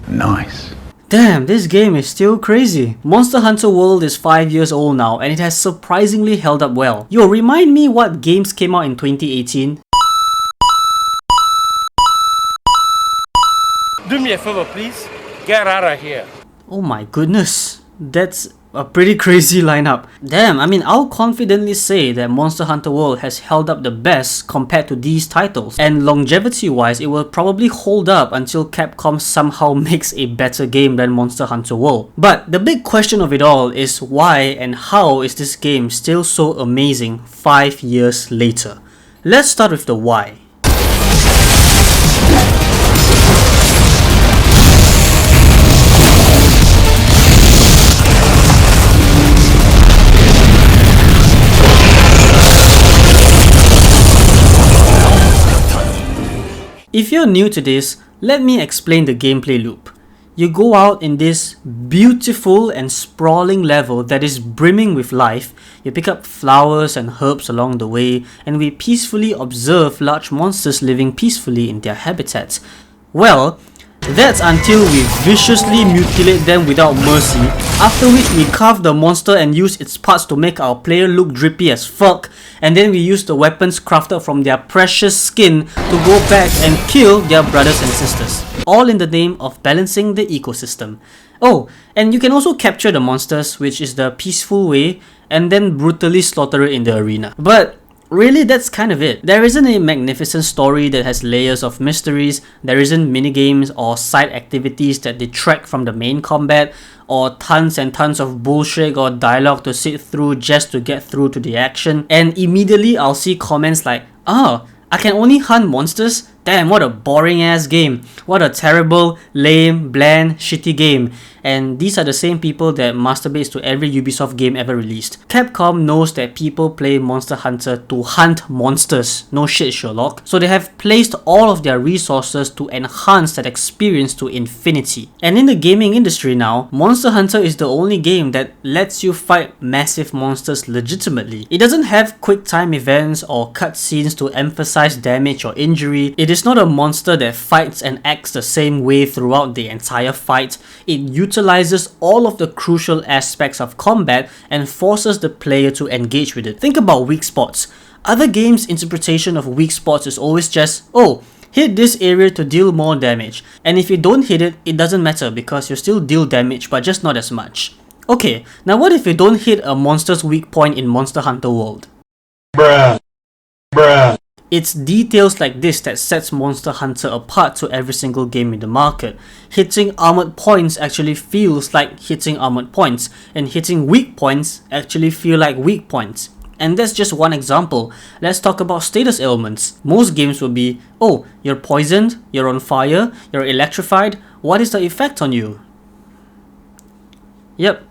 Nice. Damn, this game is still crazy. Monster Hunter World is 5 years old now and it has surprisingly held up well. Yo, remind me what games came out in 2018? Do me a favor, please. Get out of here. Oh my goodness, that's a pretty crazy lineup. Damn, I mean, I'll confidently say that Monster Hunter World has held up the best compared to these titles, and longevity wise it will probably hold up until Capcom somehow makes a better game than Monster Hunter World. But the big question of it all is why and how is this game still so amazing 5 years later? Let's start with the why. If you're new to this, let me explain the gameplay loop. You go out in this beautiful and sprawling level that is brimming with life, you pick up flowers and herbs along the way, and we peacefully observe large monsters living peacefully in their habitats. Well, that's until we viciously mutilate them without mercy, after which we carve the monster and use its parts to make our player look drippy as fuck, and then we use the weapons crafted from their precious skin to go back and kill their brothers and sisters. All in the name of balancing the ecosystem. Oh, and you can also capture the monsters, which is the peaceful way, and then brutally slaughter it in the arena. But really, that's kind of it. There isn't a magnificent story that has layers of mysteries, there isn't minigames or side activities that detract from the main combat, or tons and tons of bullshit or dialogue to sit through just to get through to the action. And immediately I'll see comments like, "Ah, I can only hunt monsters? Damn, what a boring ass game. What a terrible, lame, bland, shitty game." And these are the same people that masturbates to every Ubisoft game ever released. Capcom knows that people play Monster Hunter to hunt monsters. No shit, Sherlock. So they have placed all of their resources to enhance that experience to infinity. And in the gaming industry now, Monster Hunter is the only game that lets you fight massive monsters legitimately. It doesn't have quick time events or cutscenes to emphasize damage or injury. It is not a monster that fights and acts the same way throughout the entire fight. It utilizes all of the crucial aspects of combat and forces the player to engage with it. Think about weak spots. Other games' interpretation of weak spots is always just, oh, hit this area to deal more damage, and if you don't hit it, it doesn't matter because you still deal damage but just not as much. Okay, now what if you don't hit a monster's weak point in Monster Hunter World? Bruh. It's details like this that sets Monster Hunter apart to every single game in the market. Hitting armored points actually feels like hitting armored points, and hitting weak points actually feel like weak points. And that's just one example. Let's talk about status ailments. Most games will be, oh, you're poisoned, you're on fire, you're electrified, what is the effect on you? Yep,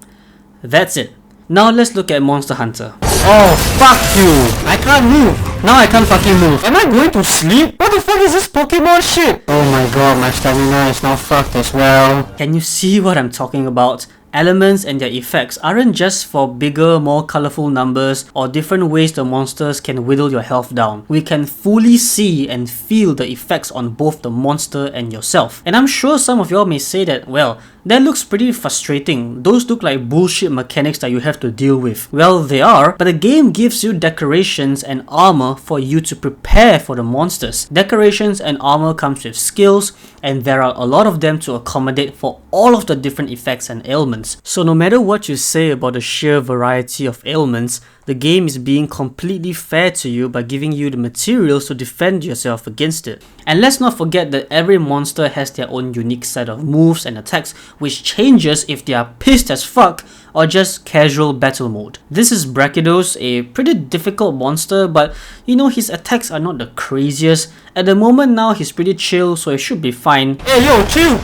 that's it. Now let's look at Monster Hunter. Oh, fuck you! I can't move! Now I can't fucking move. Am I going to sleep? What the fuck is this Pokemon shit? Oh my god, my stamina is now fucked as well. Can you see what I'm talking about? Elements and their effects aren't just for bigger, more colorful numbers or different ways the monsters can whittle your health down. We can fully see and feel the effects on both the monster and yourself. And I'm sure some of y'all may say that, well, that looks pretty frustrating. Those look like bullshit mechanics that you have to deal with. Well, they are, but the game gives you decorations and armor for you to prepare for the monsters. Decorations and armor comes with skills, and there are a lot of them to accommodate for all of the different effects and ailments. So no matter what you say about the sheer variety of ailments, the game is being completely fair to you by giving you the materials to defend yourself against it. And let's not forget that every monster has their own unique set of moves and attacks, which changes if they are pissed as fuck or just casual battle mode. This is Brachydos, a pretty difficult monster, but you know, his attacks are not the craziest. At the moment now, he's pretty chill, so it should be fine. Hey yo, chill!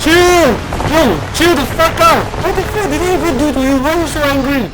Chill! Yo, chill the fuck out! What the fuck did he even do to you? Why are you so angry?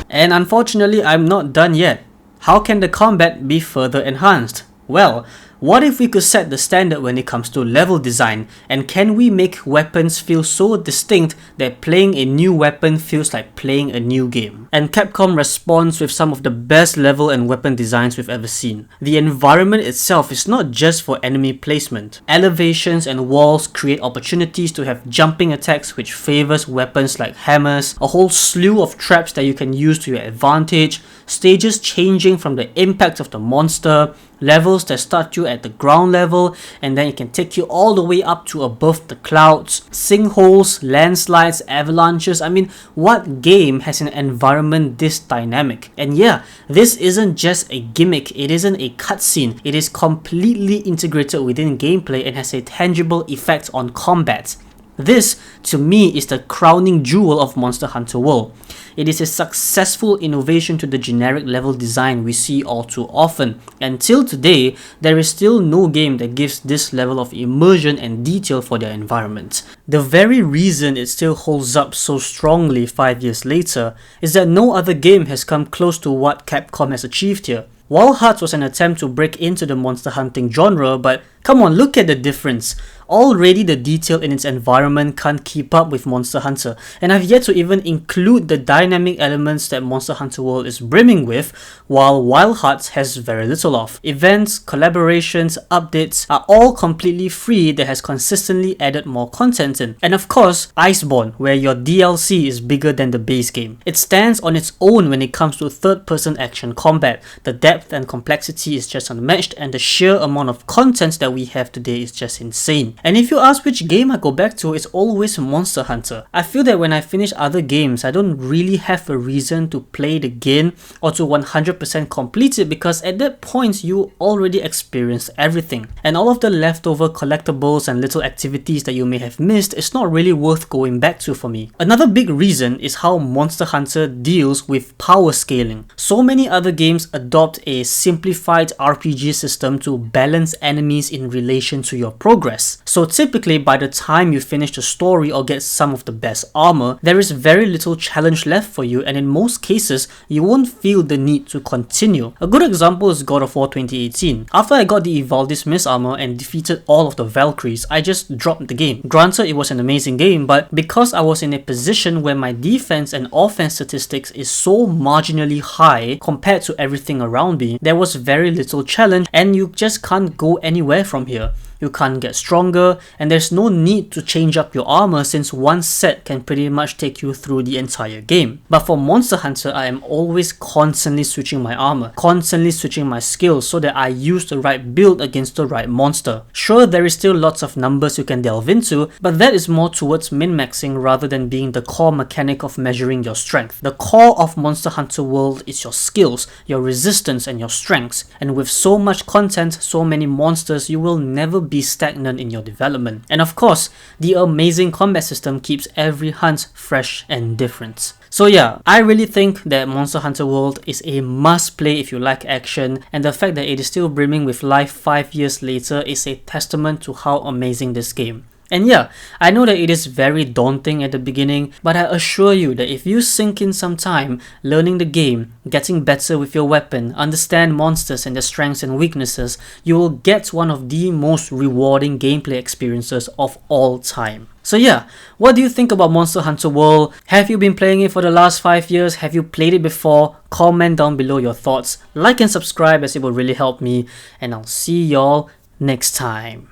And unfortunately, I'm not done yet. How can the combat be further enhanced? Well, what if we could set the standard when it comes to level design, and can we make weapons feel so distinct that playing a new weapon feels like playing a new game? And Capcom responds with some of the best level and weapon designs we've ever seen. The environment itself is not just for enemy placement. Elevations and walls create opportunities to have jumping attacks which favors weapons like hammers, a whole slew of traps that you can use to your advantage, stages changing from the impact of the monster, levels that start you at the ground level and then it can take you all the way up to above the clouds, sinkholes, landslides, avalanches. I mean, what game has an environment this dynamic? And yeah, this isn't just a gimmick, it isn't a cutscene, it is completely integrated within gameplay and has a tangible effect on combat. This, to me, is the crowning jewel of Monster Hunter World. It is a successful innovation to the generic level design we see all too often. Until today, there is still no game that gives this level of immersion and detail for their environment. The very reason it still holds up so strongly 5 years later is that no other game has come close to what Capcom has achieved here. Wild Hearts was an attempt to break into the monster hunting genre, but come on, look at the difference. Already the detail in its environment can't keep up with Monster Hunter, and I've yet to even include the dynamic elements that Monster Hunter World is brimming with, while Wild Hearts has very little of. Events, collaborations, updates are all completely free that has consistently added more content in. And of course, Iceborne, where your DLC is bigger than the base game. It stands on its own when it comes to third-person action combat. The depth and complexity is just unmatched, and the sheer amount of content that we have today is just insane. And if you ask which game I go back to, it's always Monster Hunter. I feel that when I finish other games, I don't really have a reason to play it again or to 100% complete it, because at that point you already experienced everything. And all of the leftover collectibles and little activities that you may have missed is not really worth going back to for me. Another big reason is how Monster Hunter deals with power scaling. So many other games adopt a simplified RPG system to balance enemies in relation to your progress. So typically by the time you finish the story or get some of the best armor, there is very little challenge left for you, and in most cases you won't feel the need to continue. A good example is God of War 2018. After I got the Ivaldis Mist armor and defeated all of the Valkyries, I just dropped the game. Granted, it was an amazing game, but because I was in a position where my defense and offense statistics is so marginally high compared to everything around me, there was very little challenge and you just can't go anywhere from here. You can't get stronger, and there's no need to change up your armor since one set can pretty much take you through the entire game. But for Monster Hunter, I am always constantly switching my armor, constantly switching my skills so that I use the right build against the right monster. Sure, there is still lots of numbers you can delve into, but that is more towards min-maxing rather than being the core mechanic of measuring your strength. The core of Monster Hunter World is your skills, your resistance and your strengths, and with so much content, so many monsters, you will never be stagnant in your development. And of course, the amazing combat system keeps every hunt fresh and different. So yeah, I really think that Monster Hunter World is a must play if you like action, and the fact that it is still brimming with life 5 years later is a testament to how amazing this game. And yeah, I know that it is very daunting at the beginning, but I assure you that if you sink in some time learning the game, getting better with your weapon, understand monsters and their strengths and weaknesses, you will get one of the most rewarding gameplay experiences of all time. So yeah, what do you think about Monster Hunter World? Have you been playing it for the last 5 years? Have you played it before? Comment down below your thoughts, like and subscribe as it will really help me, and I'll see y'all next time.